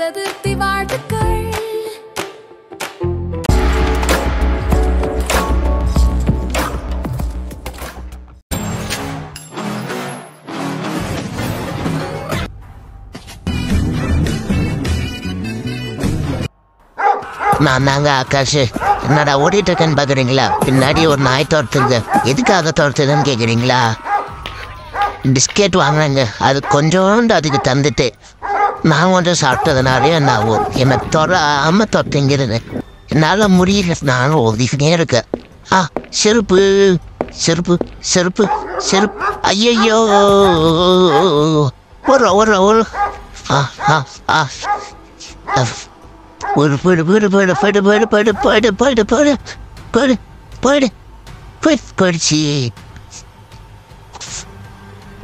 சதுர்த்தி வாழ்த்துக்கள். நான் தாங்க ஆகாஷ். என்னடா ஓடிட்டு இருக்கேன்னு பார்க்குறீங்களா? பின்னாடி ஒரு நாய் துரத்துது. எதுக்காக துரத்துதுன்னு கேட்குறீங்களா? பிஸ்கெட் வாங்கினாங்க, அது கொஞ்சோண்டு அதுக்கு தந்துட்டு நான் கொஞ்சம் சாப்பிட்டதுனாலே என்னாகும், என்னை துரத்திங்கிறது என்னால் முடியல. நானும் ஒதுக்கினே இருக்கேன். செருப்பு செருப்பு செருப்பு செருப்பு. ஐயோ ஒரு ஒரு ஒரு ஒரு போடு போடு போடு போடு போடு போடு போடு போடு போடு போடு போடு போயிடுச்சு.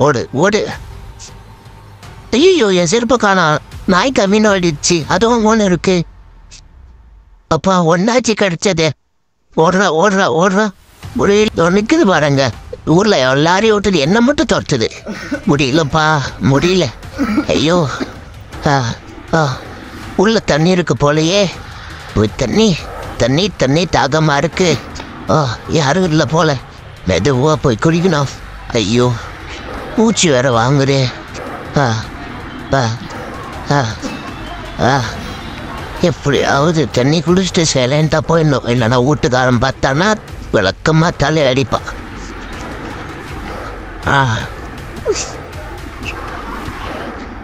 ஓடு ஓடு. ஐயோ என் செருப்பு காணா. நாய் கம்மின்னு ஓடிடுச்சு. அதுவும் ஒன்று இருக்கு. அப்பா ஒன்னாச்சு கிடைச்சது. ஓடுறா ஓடுறா ஓடுறா. முடியல நிற்குது பாருங்க. ஊரில் எல்லாரையும் விட்டுது, என்ன மட்டும் துரத்துது. முடியலப்பா முடியல. ஐயோ உள்ள தண்ணி இருக்கு போலையே. தண்ணி தண்ணி தண்ணி தாகமாக இருக்கு. யாரும் இல்லை போல. மெதுவாக போய் குடிக்கணும். ஐயோ மூச்சு வேற வாங்குறே. எப்படியாவது தண்ணி குடிச்சிட்டு சைலண்டா போயிடணும். இல்லைன்னா வீட்டுக்காரன் பார்த்தானா விளக்கமாக தலை அடிப்பான்.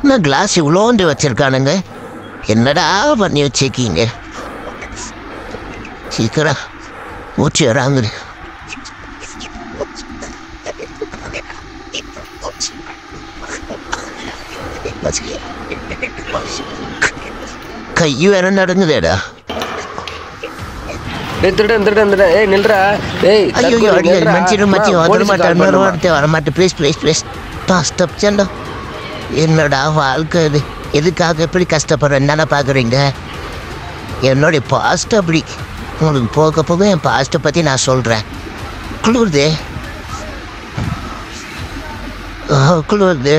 நான் கிளாஸ் இவ்வளோண்டு வச்சிருக்கானுங்க. என்னடா பண்ணி வச்சிருக்கீங்க? சீக்கிரம் மூச்சு வராங்குது. கையும் வேற நடங்குதேடா. என்னடா வாழ்க்கை இது? எதுக்காக எப்படி கஷ்டப்படுறேன்னு தானே பார்க்குறீங்க? என்னுடைய பாஸ்ட் அப்படி. உங்களுக்கு போக போக என் பாஸ்ட்டை பற்றி நான் சொல்கிறேன். குளிருது குளிருது.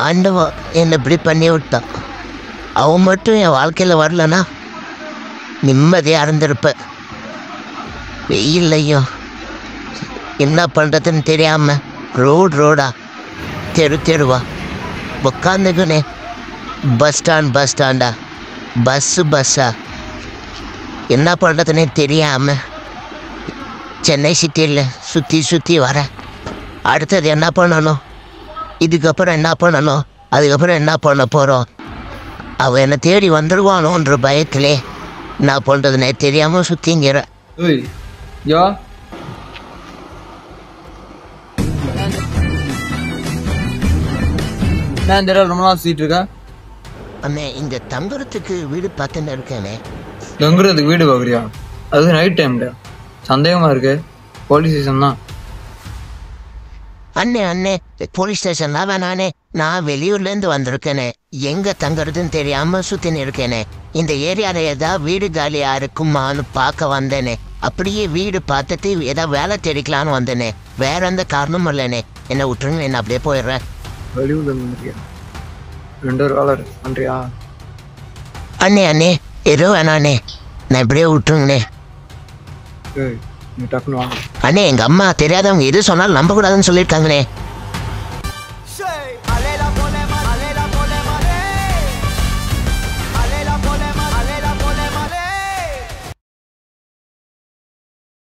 ஆண்டவன் என்னை இப்படி பண்ணி விட்டான். அவன் மட்டும் என் வாழ்க்கையில் வரலன்னா நிம்மதியாக இருந்திருப்பேன். வெயில்லையும் என்ன பண்ணுறதுன்னு தெரியாமல் ரோடா தெருவா உட்காந்துக்குனே. பஸ் ஸ்டாண்டா பஸ்ஸா என்ன பண்ணுறதுன்னே தெரியாமல் சென்னை சிட்டியில் சுற்றி வர. அடுத்தது என்ன பண்ணணும், இதுக்கப்புறம் என்ன பண்ணணும், அதுக்கப்புறம் என்ன பண்ண போகிறோம்? அவன் என்னை தேடி வந்துடுவானோன்ற பயத்திலே என்ன பண்ணுறதுனே தெரியாமல் சுற்றிங்கிற. நான் ரொம்ப நாள் சுற்றிட்டு இருக்கேன். அண்ணே இங்கே தங்குறதுக்கு வீடு பார்த்துன்னு இருக்கேனே. தங்குறதுக்கு வீடு பார்க்குறியா? அது நைட் டைம்ல சந்தேகமாக இருக்கு. போலீஸ் ஸ்டேஷன் தான். அண்ணே போலீஸ் ஸ்டேஷன்லாம் வேணானே. நான் வெளியூர்லேருந்து வந்திருக்கேனே. எங்கே தங்குறதுன்னு தெரியாமல் சுற்றின்னு இருக்கேனே. இந்த ஏரியாவில் ஏதாவது வீடு காலியாக இருக்குமான்னு பார்க்க வந்தேனே. அப்படியே வீடு பார்த்துட்டு ஏதாவது வேலை தெரிக்கலான்னு வந்தேனே. வேற எந்த காரணமும் இல்லைனே. என்னை விட்டுருங்க, என்ன அப்படியே போயிடுறேன். வெளியூர்ல 2 வேலை பண்றியா? அண்ணே ஏதோ வேணாண்ணே, நான் இப்படியே விட்டுருங்கண்ணே. நீ டக்குன்னு வாங்க. அண்ணே எங்கள் அம்மா தெரியாதவங்க எது சொன்னாலும் நம்பக்கூடாதுன்னு சொல்லியிருக்காங்கண்ணே.